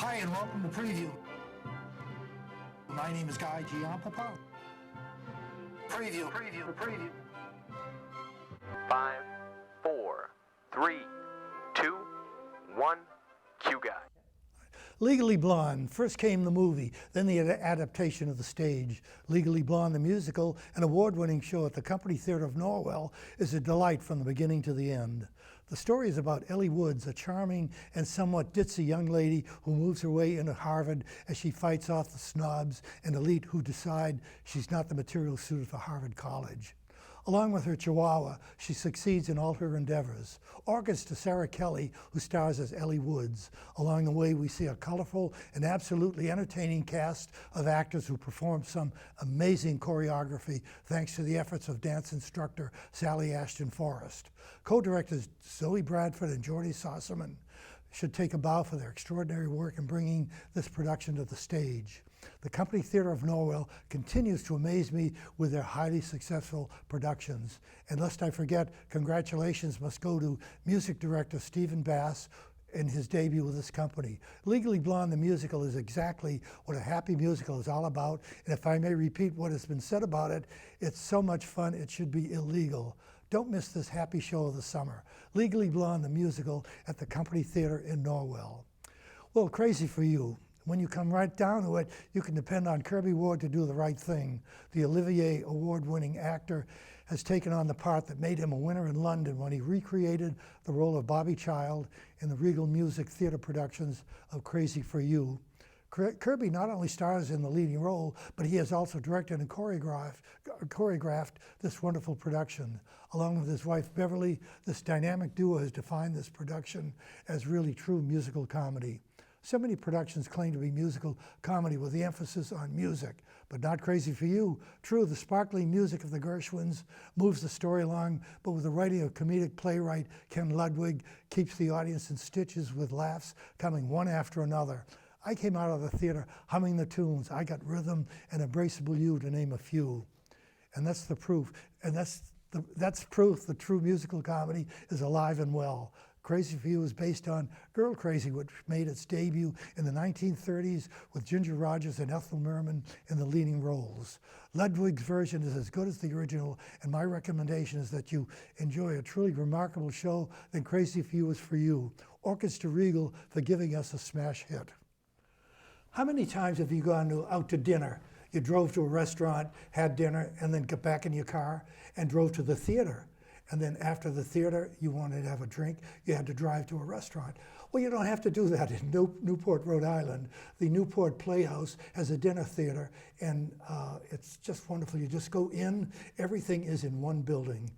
Hi, and welcome to Preview. My name is Giampapa. Preview. 5, 4, 3, 2, 1, cue guy. Legally Blonde. First came the movie, then the adaptation of the stage. Legally Blonde, the musical, an award-winning show at the Company Theatre of Norwell, is a delight from the beginning to the end. The story is about Ellie Woods, a charming and somewhat ditzy young lady who moves her way into Harvard as she fights off the snobs and elite who decide she's not the material suited for Harvard College. Along with her chihuahua, she succeeds in all her endeavors. Orchids to Sarah Kelly, who stars as Ellie Woods. Along the way, we see a colorful and absolutely entertaining cast of actors who perform some amazing choreography thanks to the efforts of dance instructor Sally Ashton Forrest. Co-directors Zoe Bradford and Jordi Sossaman should take a bow for their extraordinary work in bringing this production to the stage. The Company Theatre of Norwell continues to amaze me with their highly successful productions. And lest I forget, congratulations must go to music director Stephen Bass in his debut with this company. Legally Blonde, the musical, is exactly what a happy musical is all about. And if I may repeat what has been said about it, it's so much fun it should be illegal. Don't miss this happy show of the summer. Legally Blonde, the musical, at the Company Theatre in Norwell. Well, Crazy for You. When you come right down to it, you can depend on Kirby Ward to do the right thing. The Olivier Award-winning actor has taken on the part that made him a winner in London when he recreated the role of Bobby Child in the Regal Music Theatre productions of Crazy for You. Kirby not only stars in the leading role, but he has also directed and choreographed this wonderful production. Along with his wife Beverly, this dynamic duo has defined this production as really true musical comedy. So many productions claim to be musical comedy with the emphasis on music, but not Crazy for You. True, the sparkling music of the Gershwins moves the story along, but with the writing of comedic playwright Ken Ludwig keeps the audience in stitches with laughs coming one after another. I came out of the theater humming the tunes, I Got Rhythm and Embraceable You, to name a few. And that's the proof. And that's proof that true musical comedy is alive and well. Crazy for You is based on Girl Crazy, which made its debut in the 1930s with Ginger Rogers and Ethel Merman in the leading roles. Ludwig's version is as good as the original, and my recommendation is that you enjoy a truly remarkable show. Then Crazy for You is for you. Orchids to Regal for giving us a smash hit. How many times have you gone out to dinner? You drove to a restaurant, had dinner, and then got back in your car and drove to the theater. And then after the theater, you wanted to have a drink, you had to drive to a restaurant. Well, you don't have to do that in Newport, Rhode Island. The Newport Playhouse has a dinner theater, and it's just wonderful. You just go in, everything is in one building.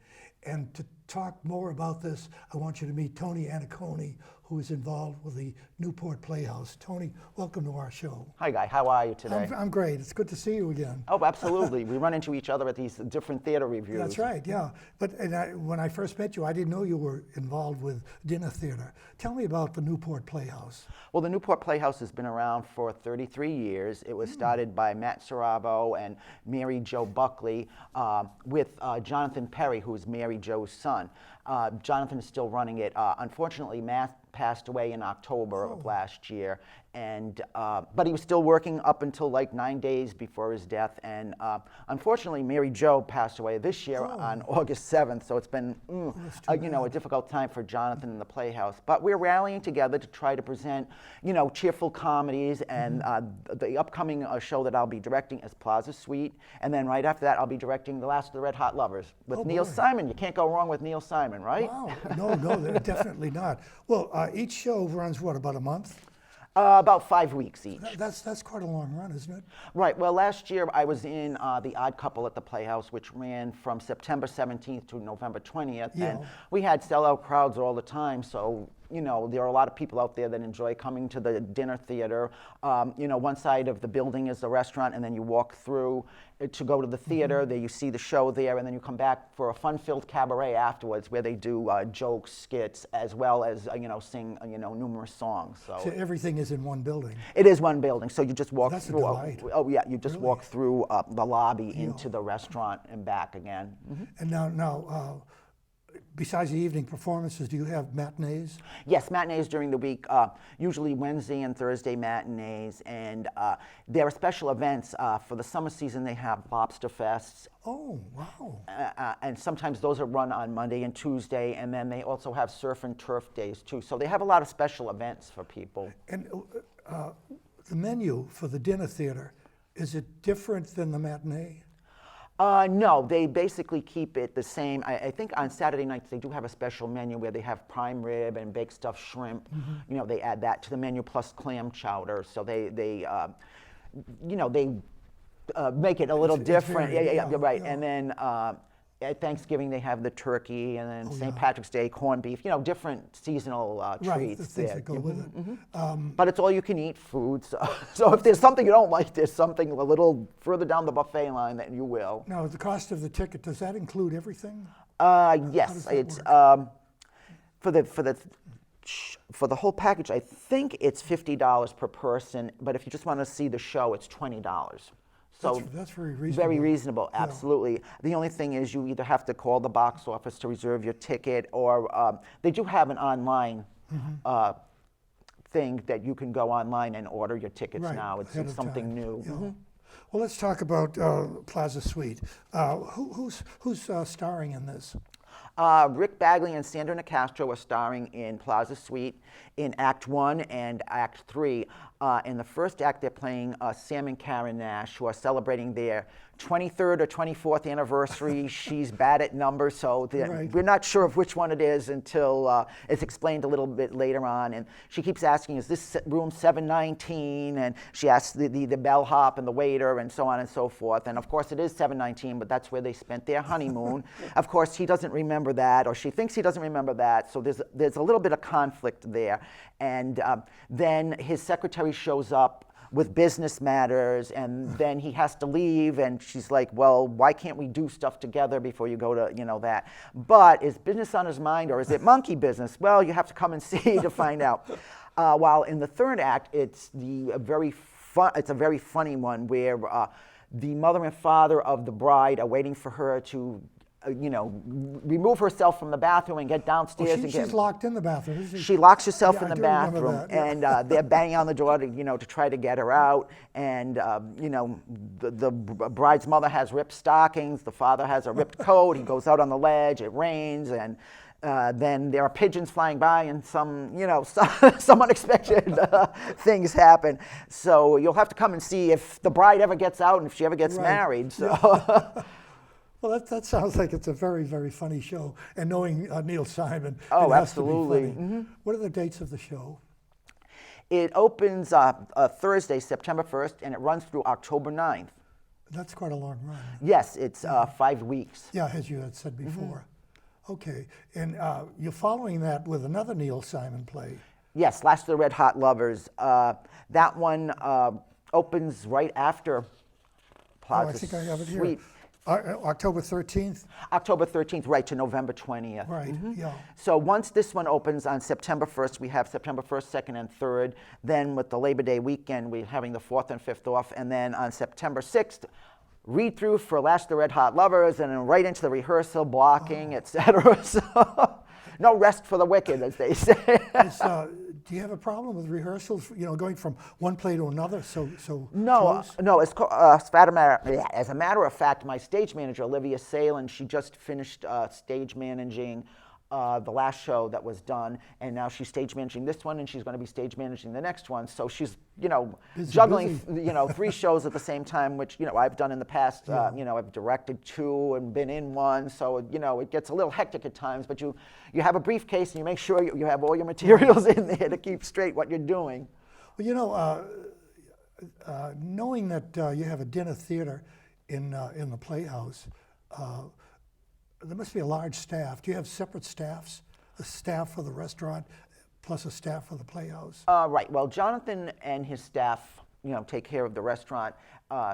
And to talk more about this, I want you to meet Tony Annicone, who is involved with the Newport Playhouse. Tony, welcome to our show. Hi, Guy. How are you today? I'm great. It's good to see you again. Oh, absolutely. We run into each other at these different theater reviews. That's right, yeah. But when I first met you, I didn't know you were involved with dinner theater. Tell me about the Newport Playhouse. Well, the Newport Playhouse has been around for 33 years. It was started by Matt Sarabo and Mary Jo Buckley with Jonathan Perry, who is Mary Jo's son. Jonathan is still running it. Unfortunately, Matt passed away in October of last year, and but he was still working up until like 9 days before his death. And unfortunately, Mary Jo passed away this year on August 7th. So it's been a difficult time for Jonathan and the Playhouse. But we're rallying together to try to present cheerful comedies. And the upcoming show that I'll be directing is Plaza Suite, and then right after that I'll be directing The Last of the Red Hot Lovers with Neil Simon. You can't go wrong with Neil Simon, right? Wow. No, definitely not. Well, each show runs what, about a month? About 5 weeks each. That's quite a long run, isn't it? Right. Well, last year I was in The Odd Couple at the Playhouse, which ran from September 17th to November 20th. Yeah. And we had sellout crowds all the time, so there are a lot of people out there that enjoy coming to the dinner theater. One side of the building is the restaurant, and then you walk through to go to the theater. There you see the show there, and then you come back for a fun-filled cabaret afterwards, where they do jokes, skits, as well as sing numerous songs. So everything is in one building. It is one building, so you just walk That's through. a delight. You just walk through the lobby into the restaurant and back again. And now, besides the evening performances, do you have matinees? Yes, matinees during the week, usually Wednesday and Thursday matinees, and there are special events. For the summer season, they have lobster fests, Oh, wow. and sometimes those are run on Monday and Tuesday, and then they also have surf and turf days too. So they have a lot of special events for people. And the menu for the dinner theater, is it different than the matinee? No, they basically keep it the same. I think on Saturday nights they do have a special menu where they have prime rib and baked stuffed shrimp. You know, they add that to the menu plus clam chowder. So they you know, they make it a little different. very- Yeah, you're right. yeah. And then at Thanksgiving they have the turkey, and then St. yeah. Patrick's Day corned beef. You know, different seasonal Right, treats the things there. that go with it. But it's all you can eat food. So if there's something you don't like, there's something a little further down the buffet line that you will. Now, the cost of the ticket, does that include everything? Yes, does that it's work? for the whole package. I think it's $50 per person, but if you just want to see the show, it's $20. So That's very reasonable. very reasonable, Yeah. absolutely. The only thing is you either have to call the box office to reserve your ticket, or they do have an online thing that you can go online and order your tickets Right, now. It's ahead of something time. new. Yeah. Mhm. Well, let's talk about Plaza Suite. Who's starring in this? Rick Bagley and Sandra Nicastro are starring in Plaza Suite in Act 1 and Act 3. In the first act, they're playing Sam and Karen Nash, who are celebrating their 23rd or 24th anniversary. She's bad at numbers, so Right. we're not sure of which one it is until it's explained a little bit later on. And she keeps asking, is this room 719? And she asks the bellhop and the waiter and so on and so forth. And of course it is 719, but that's where they spent their honeymoon. Of course, he doesn't remember that, or she thinks he doesn't remember that, so there's a little bit of conflict there. And then his secretary shows up with business matters, and then he has to leave, and she's like, well, why can't we do stuff together before you go to, you know, that? But is business on his mind, or is it monkey business? Well, you have to come and see to find out. While in the third act, it's a very funny one where the mother and father of the bride are waiting for her to remove herself from the bathroom and get downstairs and get. She's locked in the bathroom, isn't She locks herself Yeah, in I the do remember bathroom, that, yeah. and they're banging on the door to try to get her out. And the bride's mother has ripped stockings. The father has a ripped coat. He goes out on the ledge. It rains, and then there are pigeons flying by, and some unexpected things happen. So you'll have to come and see if the bride ever gets out and if she ever gets Right. married. So. Well, that sounds like it's a very, very funny show. And knowing Neil Simon, Oh, it has to be absolutely. funny. What are the dates of the show? It opens Thursday, September 1st, and it runs through October 9th. That's quite a long run. Yes, it's 5 weeks. Yeah, as you had said before. Okay, and you're following that with another Neil Simon play. Yes, Last of the Red Hot Lovers. That one opens right after Plaza I think I have it here. Suite. October 13th? October 13th, right, to November 20th. Right, yeah. So once this one opens on September 1st, we have September 1st, 2nd, and 3rd. Then with the Labor Day weekend, we're having the 4th and 5th off. And then on September 6th, read through for Last of the Red Hot Lovers, and then right into the rehearsal, blocking, etc. So no rest for the wicked, as they say. Do you have a problem with rehearsals, going from one play to another so No, close? no. As a matter of fact, my stage manager, Olivia Salen, she just finished stage managing the last show that was done, and now she's stage managing this one, and she's going to be stage managing the next one. So she's, juggling, 3 shows at the same time, which I've done in the past. I've directed 2 and been in 1, so it gets a little hectic at times. But you have a briefcase, and you make sure you have all your materials in there to keep straight what you're doing. Well, knowing that you have a dinner theater in the Playhouse. There must be a large staff. Do you have separate staffs? A staff for the restaurant plus a staff for the Playhouse? Right. Well, Jonathan and his staff, take care of the restaurant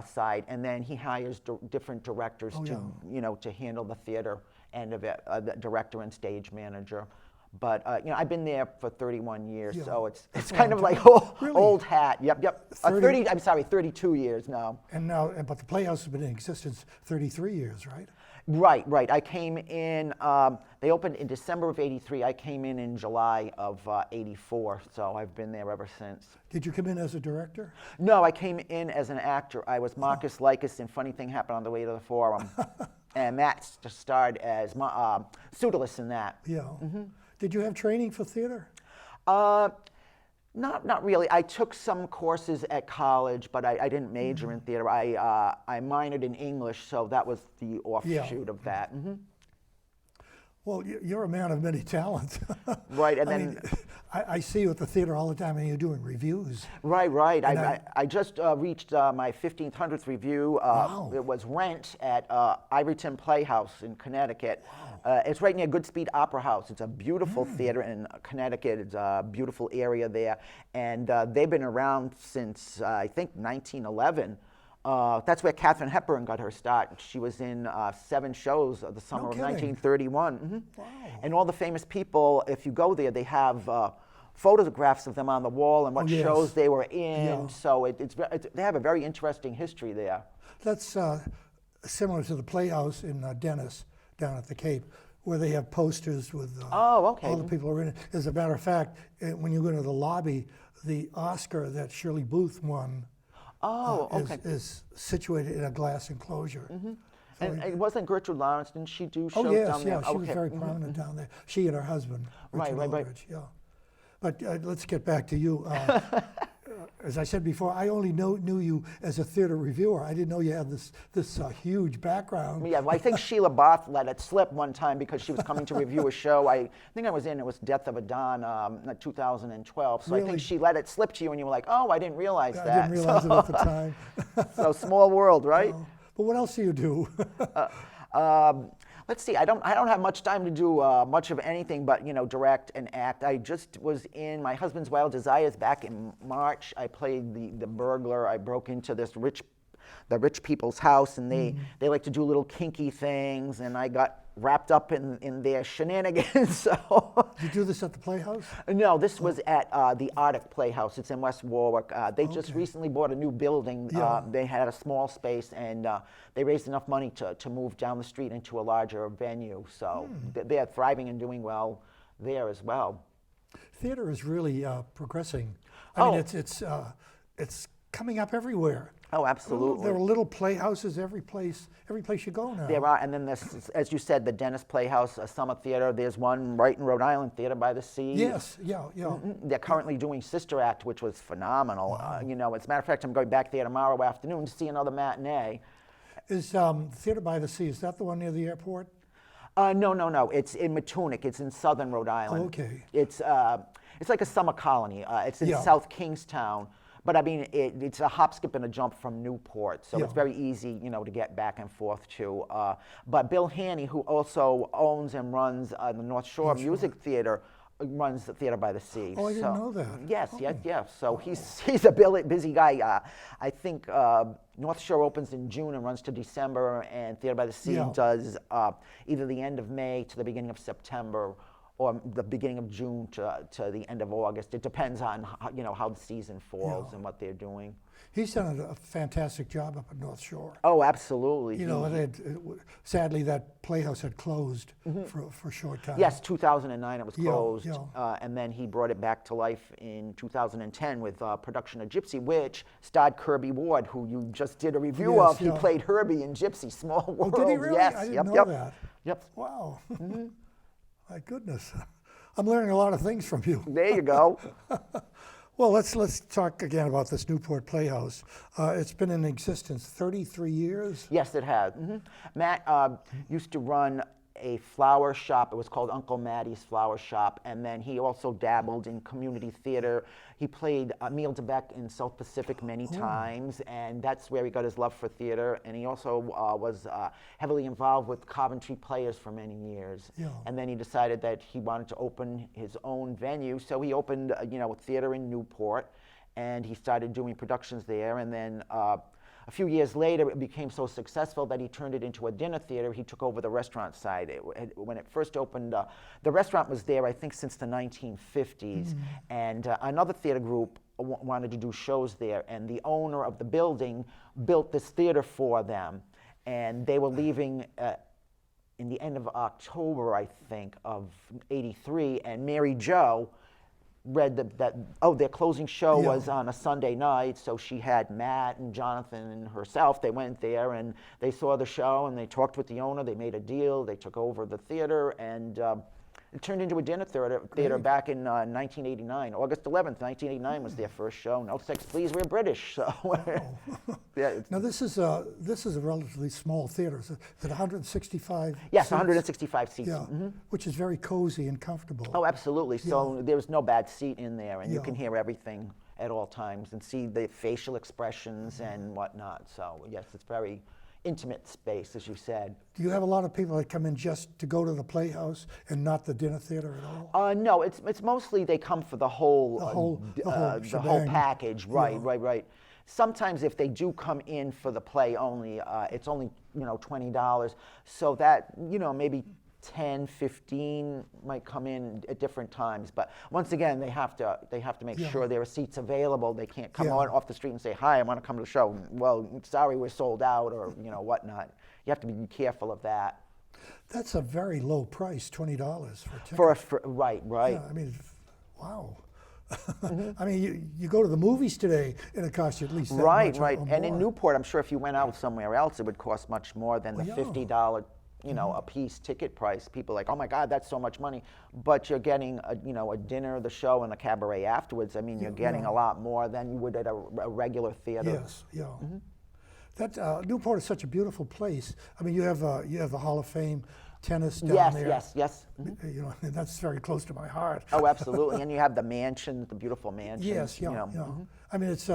side, and then he hires different directors to handle the theater end of it, the director and stage manager. But I've been there for 31 years, so it's kind of like old hat. Yep. 32 years now. And now, but the Playhouse has been in existence 33 years, right? Right. I came in, they opened in December of '83. I came in July of '84, so I've been there ever since. Did you come in as a director? No, I came in as an actor. I was Marcus Lycus in Funny Thing Happened on the Way to the Forum. And Matt starred as Pseudolus in that. Yeah. Did you have training for theater? Not really. I took some courses at college, but I didn't major in theater. I minored in English, so that was the offshoot of that. Well, you're a man of many talents. Right, and I then mean, I see you at the theater all the time, and you're doing reviews. right. And I just reached my 1,500th review. Wow. It was Rent at Ivyton Playhouse in Connecticut. It's right near Goodspeed Opera House. It's a beautiful theater in Connecticut. It's a beautiful area there, and they've been around since I think 1911. That's where Katharine Hepburn got her start. She was in 7 shows of the summer of kidding. 1931. Wow. And all the famous people, if you go there, they have photographs of them on the wall and what yes. shows they were in. Yeah. So they have a very interesting history there. That's similar to the Playhouse in Dennis down at the Cape, where they have posters with Oh, okay. all the people who are in it. As a matter of fact, when you go into the lobby, the Oscar that Shirley Booth won is situated in a glass enclosure. And it wasn't Gertrude Lawrence, didn't she do shows Oh yes, down there? yeah, she was very prominent down there. She and her husband, Richard Right. Aldrich, yeah. But let's get back to you. As I said before, I only knew you as a theater reviewer. I didn't know you had this huge background. Yeah, well, I think Sheila Barth let it slip one time because she was coming to review a show. I think I was in, it was Death of a Don, 2012. So I Really? think she let it slip to you and you were like, oh, I didn't realize that. I didn't realize it at the time. So small world, right? But what else do you do? Let's see. I don't have much time to do much of anything but direct and act. I just was in My Husband's Wild Desires back in March. I played the burglar. I broke into the rich people's house, and they like to do little kinky things, and I got wrapped up in their shenanigans. So Did you do this at the Playhouse? no, this was at the Arctic Playhouse. It's in West Warwick. They just recently bought a new building. Yeah. They had a small space, and they raised enough money to move down the street into a larger venue. So they're thriving and doing well there as well. Theater is really progressing. I mean, it's coming up everywhere. Oh, absolutely. There are little playhouses every place you go now. There are, and then there's, as you said, the Dennis Playhouse, Summer Theater. There's one right in Rhode Island, Theater by the Sea. Yes, yeah. They're currently doing Sister Act, which was phenomenal. As a matter of fact, I'm going back there tomorrow afternoon to see another matinee. Is Theater by the Sea, is that the one near the airport? No. It's in Matunic. It's in southern Rhode Island. Okay. It's like a summer colony. It's in Yeah. South Kingstown. But I mean, it's a hop, skip, and a jump from Newport, so it's very easy, to get back and forth to. But Bill Haney, who also owns and runs the North Shore Music Theater, runs the Theater by the Sea. Oh, I didn't know that. Yes. So he's a busy guy. I think North Shore opens in June and runs to December, and Theater by the Sea does either the end of May to the beginning of September, or the beginning of June to the end of August. It depends on how the season falls and what they're doing. He's done a fantastic job up at North Shore. Oh, absolutely. Sadly, that Playhouse had closed for a short time. Yes, 2009 it was closed, yeah. and then he brought it back to life in 2010 with production of Gypsy, which starred Kirby Ward, who you just did a review of. He played Herbie in Gypsy, Small World. Oh, did he really? Yes, I didn't know that. Yep. Wow. My goodness. I'm learning a lot of things from you. There you go. Well, let's talk again about this Newport Playhouse. It's been in existence 33 years. Yes, it has. Matt used to run a flower shop. It was called Uncle Mattie's Flower Shop, and then he also dabbled in community theater. He played Emile DeBeck in South Pacific many times, and that's where he got his love for theater. And he also was heavily involved with Coventry Players for many years. Yeah. And then he decided that he wanted to open his own venue, so he opened a theater in Newport, and he started doing productions there. And then a few years later, it became so successful that he turned it into a dinner theater. He took over the restaurant side. When it first opened, the restaurant was there, I think, since the 1950s. And another theater group wanted to do shows there, and the owner of the building built this theater for them. And they were leaving in the end of October, I think, of '83, and Mary Jo read their closing show Yeah. was on a Sunday night, so she had Matt and Jonathan and herself. They went there and they saw the show and they talked with the owner. They made a deal. They took over the theater, and it turned into a dinner theater back in 1989. August 11th, 1989 was their first show. No sex, please, we're British. So yeah, Now this is a relatively small theater. Is it 165? yes, seats? 165 seats. Yeah, which is very cozy and comfortable. Oh, absolutely. So there was no bad seat in there, and you Yeah. can hear everything at all times and see the facial expressions and whatnot. So yes, it's very intimate space, as you said. Do you have a lot of people that come in just to go to the Playhouse and not the dinner theater at all? No, it's mostly they come for the whole The whole the whole shebang. package. Right, Yeah. right. Sometimes if they do come in for the play only, it's only $20. So that maybe 10, 15 might come in at different times. But once again, they have to make Yeah. sure there are seats available. They can't come Yeah. on off the street and say, "Hi, I want to come to the show." Well, sorry, we're sold out, or whatnot. You have to be careful of that. That's a very low price, $20 for a ticket. Right. Yeah, I mean, wow. I mean, you go to the movies today, and it costs you at least that much Right. or And in more. Newport, I'm sure if you went out somewhere else, it would cost much more than the yeah. $50, a piece ticket price. People are like, oh my God, that's so much money. But you're getting a dinner, the show, and a cabaret afterwards. I mean, you're getting yeah. a lot more than you would at a regular theater. Yes, yeah. That Newport is such a beautiful place. I mean, you have the Hall of Fame tennis down there. Yes. And that's very close to my heart. Oh, absolutely. And you have the mansion, the beautiful mansion. Yes, yeah. I mean, it's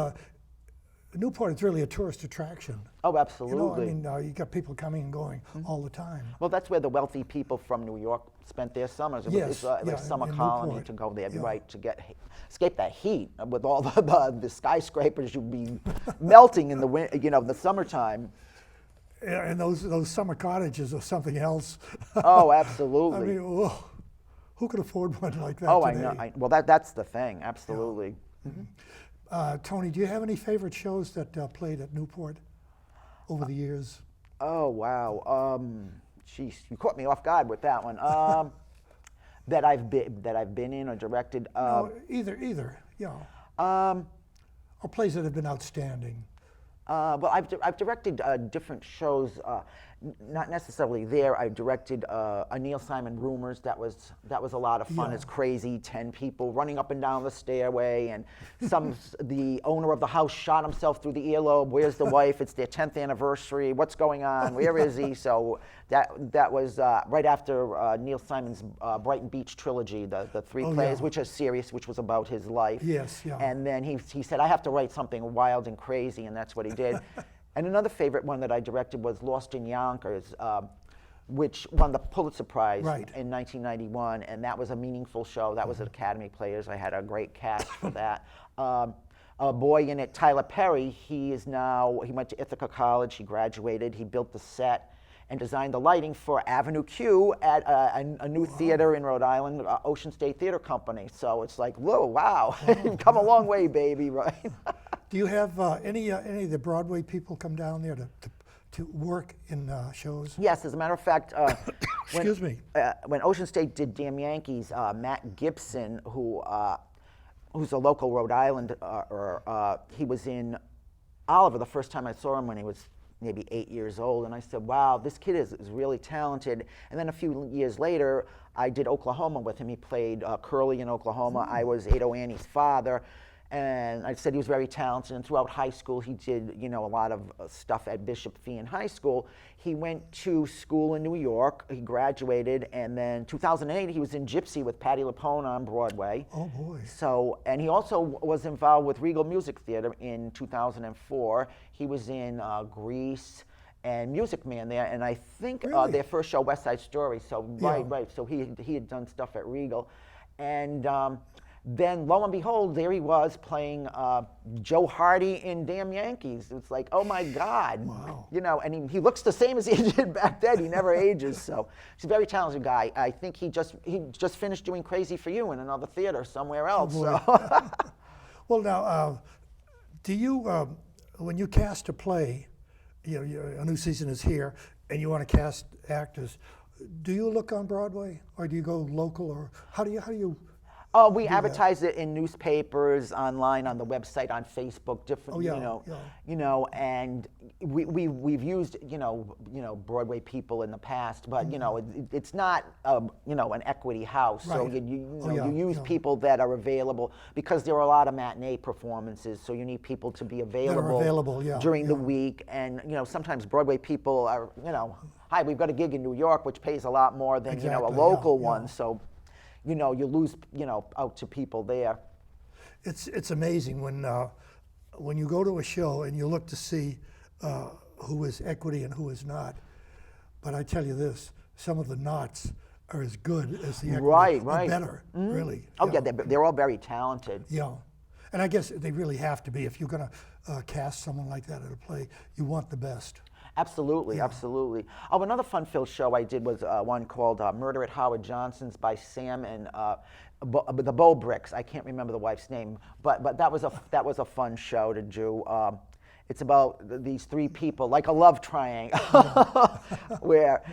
Newport is really a tourist attraction. Oh, absolutely. I mean, you got people coming and going all the time. Well, that's where the wealthy people from New York spent their summers. Yes, It's a yeah, summer in colony Newport. to go there, Yeah. right, to escape that heat with all the skyscrapers. You'd be melting in the summertime. Yeah, and those summer cottages are something else. Oh, I absolutely. mean, who could afford one like that Oh, today? I know. Well, that's the thing. Absolutely. Tony, do you have any favorite shows that played at Newport over the years? Oh, wow. Geez, you caught me off guard with that one. That I've been in or directed. No, either, yeah. Or plays that have been outstanding. Well, I've directed different shows, not necessarily there. I directed a Neil Simon Rumors. That was a lot of fun. Yeah. It's crazy, 10 people running up and down the stairway, and the owner of the house shot himself through the earlobe. Where's the wife? It's their 10th anniversary. What's going on? Where is he? So that was right after Neil Simon's Brighton Beach trilogy, the three plays, yeah. which is serious, which was about his life. Yes, yeah. And then he said, I have to write something wild and crazy, and that's what he did. And another favorite one that I directed was Lost in Yonkers, which won the Pulitzer Prize Right. in 1991, and that was a meaningful show. That was at Academy Players. I had a great cast for that. A boy in it, Tyler Perry, he went to Ithaca College, he graduated, he built the set and designed the lighting for Avenue Q at a new theater in Rhode Island, Ocean State Theater Company. So it's like, whoa, wow, come a long way, baby, right? Do you have any of the Broadway people come down there to work in shows? Yes, as a matter of fact, Excuse me. When Ocean State did Damn Yankees, Matt Gibson, who's a local Rhode Island, he was in Oliver the first time I saw him when he was maybe 8 years old, and I said, wow, this kid is really talented. And then a few years later, I did Oklahoma with him. He played Curly in Oklahoma. I was Ado Annie's father. And I said he was very talented, and throughout high school he did, a lot of stuff at Bishop Fee High School. He went to school in New York, he graduated, and then 2008 he was in Gypsy with Patti LuPone on Broadway. Oh boy. So, and he also was involved with Regal Music Theater in 2004. He was in Grease and Music Man there, and I think Really? their first show, West Side Story. So Yeah. right. So he had done stuff at Regal, and then lo and behold, there he was playing Joe Hardy in Damn Yankees. It's like, oh my God. Wow. And he looks the same as he did back then. He never ages. So he's a very talented guy. I think he just finished doing Crazy for You in another theater somewhere else. boy. So. Well, now, do you, when you cast a play, a new season is here, and you want to cast actors, do you look on Broadway, or do you go local, or how do you? Oh, we advertise it in newspapers, online, on the website, on Facebook, different, Oh, yeah, and we've used, Broadway people in the past, but, it's not, an equity house. So Right. you use people that are available, because there are a lot of matinee performances, so you need people to be available, during the week. And, sometimes Broadway people are, hi, we've got a gig in New York, which pays a lot more than, a Exactly, local yeah. one. So, you lose, out to people there. It's amazing when you go to a show and you look to see who is equity and who is not. But I tell you this, some of the nots are as good as the equity, Right. or better, really. Oh, yeah, they're all very talented. Yeah, and I guess they really have to be. If you're going to cast someone like that at a play, you want the best. Absolutely, absolutely. Oh, another fun-filled show I did was one called Murder at Howard Johnson's by Sam and the Bow Bricks. I can't remember the wife's name, but that was a fun show to do. It's about these three people, like a love triangle, where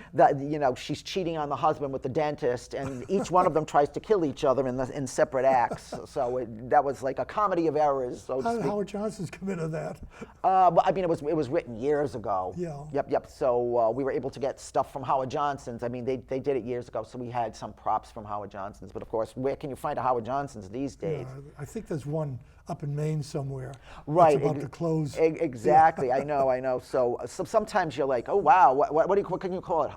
she's cheating on the husband with the dentist, and each one of them tries to kill each other in separate acts. So that was like a comedy of errors. So How did Howard Johnson's come into that? Well, I mean, it was written years ago. Yeah. Yep. So we were able to get stuff from Howard Johnson's. I mean, they did it years ago, so we had some props from Howard Johnson's. But of course, where can you find a Howard Johnson's these days? I think there's one up in Maine somewhere. Right. That's about to close. Exactly. I know. So sometimes you're like, oh wow, what can you call it?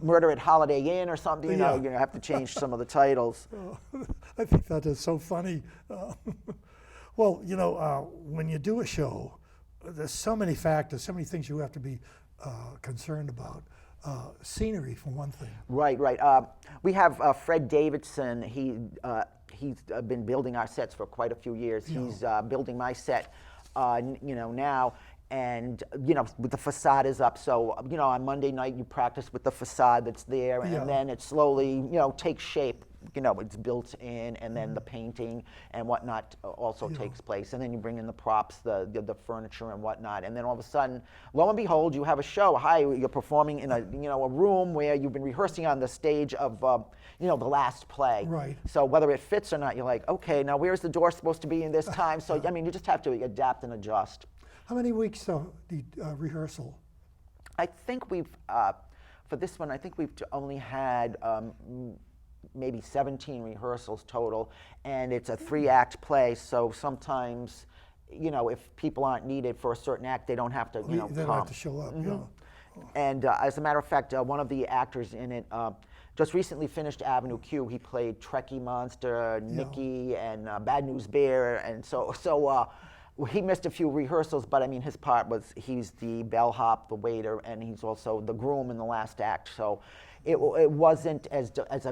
Murder at Holiday Inn or something. You have to change some of the titles. I think that is so funny. Well, when you do a show, there's so many factors, so many things you have to be concerned about. Scenery, for one thing. Right. We have Fred Davidson. He's been building our sets for quite a few years. Yeah. He's building my set, now, and with the facade is up. So on Monday night you practice with the facade that's there, and then it slowly takes shape. It's built in, and then the painting and whatnot also takes place, and then you bring in the props, the furniture and whatnot, and then all of a sudden, lo and behold, you have a show. Hi, you're performing in a room where you've been rehearsing on the stage of the last play. Right. So whether it fits or not, you're like, okay, now where's the door supposed to be in this time? So I mean, you just have to adapt and adjust. How many weeks rehearsal? I think for this one, I think we've only had maybe 17 rehearsals total, and it's a 3-act play, so sometimes, if people aren't needed for a certain act, they don't have to, They don't come. have to show up, And as a matter of fact, one of the actors in it just recently finished Avenue Q. He played Trekkie Monster, Nicky, and Bad News Bear, and so he missed a few rehearsals, but I mean, his part was he's the bellhop, the waiter, and he's also the groom in the last act. So it wasn't as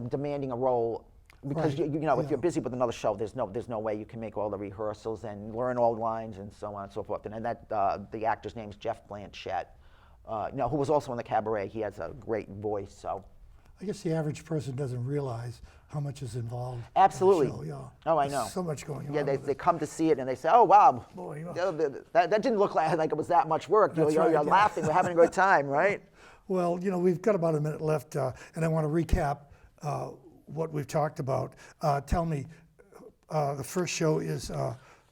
demanding a role, because if you're busy with another show, there's no way you can make all the rehearsals and learn all the lines and so on and so forth. And that the actor's name's Jeff Blanchett, who was also in the Cabaret. He has a great voice. So I guess the average person doesn't realize how much is involved. Absolutely. In the show, Oh, I There's know. so much going on. yeah, with they it. come to see it and they say, "Oh wow, Boy, that didn't look like it was that much work." That's You're right, yeah. laughing, we're having a good time, right? Well, we've got about a minute left, and I want to recap what we've talked about. Tell me, the first show is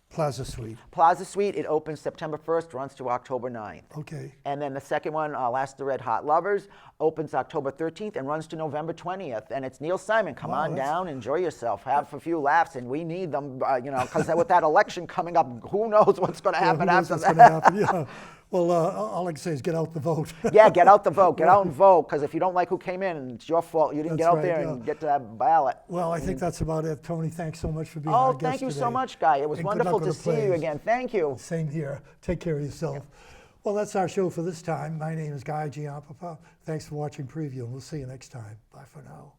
Plaza Suite. Plaza Suite, it opens September 1st, runs to October 9th. Okay. And then the second one, Last the Red Hot Lovers, opens October 13th and runs to November 20th. And it's Neil Simon. Come Wow, on that's- down, enjoy yourself, have a few laughs, and we need them, because with that election coming up, who knows what's going to Yeah, who happen knows after what's that. gonna happen, yeah. Well, all I can say is get out the vote. Yeah, get out the vote, get out and vote, because if you don't like who came in, it's your fault. You didn't That's get out right, there yeah. and get to that ballot. Well, I think that's about it. Tony, thanks so much for being our Oh, guest thank you so today. much, Guy. It was And good luck wonderful to with the see you plays. again. Thank you. Same here. Take care of yourself. Well, that's our show for this time. My name is Guy Giampapa. Thanks for watching Preview, and we'll see you next time. Bye for now.